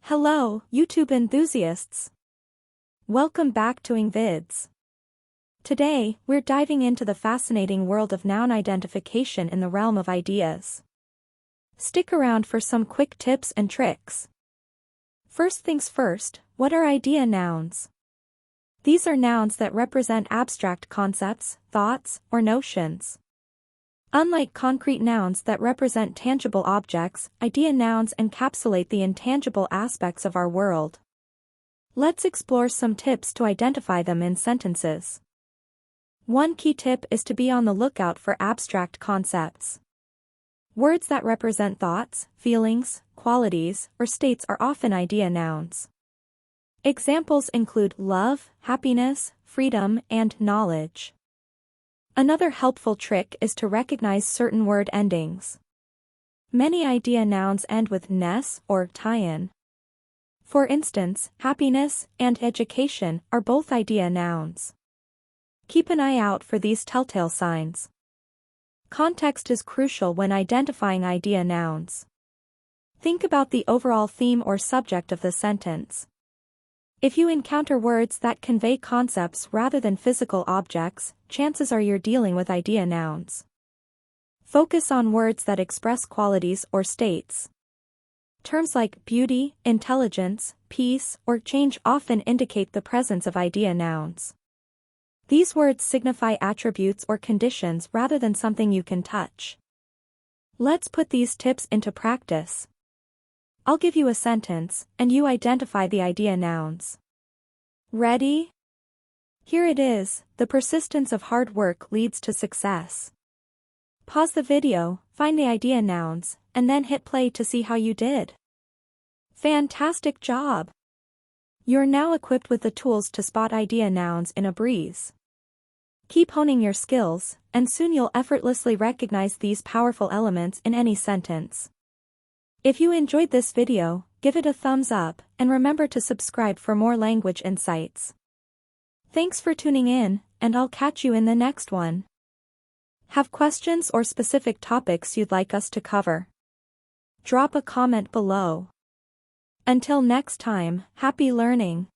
Hello, YouTube enthusiasts! Welcome back to Vids. Today, we're diving into the fascinating world of noun identification in the realm of ideas. Stick around for some quick tips and tricks. First things first, what are idea nouns? These are nouns that represent abstract concepts, thoughts, or notions. Unlike concrete nouns that represent tangible objects, idea nouns encapsulate the intangible aspects of our world. Let's explore some tips to identify them in sentences. One key tip is to be on the lookout for abstract concepts. Words that represent thoughts, feelings, qualities, or states are often idea nouns. Examples include love, happiness, freedom, and knowledge. Another helpful trick is to recognize certain word endings. Many idea nouns end with ness or tie-in. For instance, happiness and education are both idea nouns. Keep an eye out for these telltale signs. Context is crucial when identifying idea nouns. Think about the overall theme or subject of the sentence. If you encounter words that convey concepts rather than physical objects, chances are you're dealing with idea nouns. Focus on words that express qualities or states. Terms like beauty, intelligence, peace, or change often indicate the presence of idea nouns. These words signify attributes or conditions rather than something you can touch. Let's put these tips into practice. I'll give you a sentence, and you identify the idea nouns. Ready? Here it is: the persistence of hard work leads to success. Pause the video, find the idea nouns, and then hit play to see how you did. Fantastic job! You're now equipped with the tools to spot idea nouns in a breeze. Keep honing your skills, and soon you'll effortlessly recognize these powerful elements in any sentence. If you enjoyed this video, give it a thumbs up, and remember to subscribe for more language insights. Thanks for tuning in, and I'll catch you in the next one. Have questions or specific topics you'd like us to cover? Drop a comment below. Until next time, happy learning!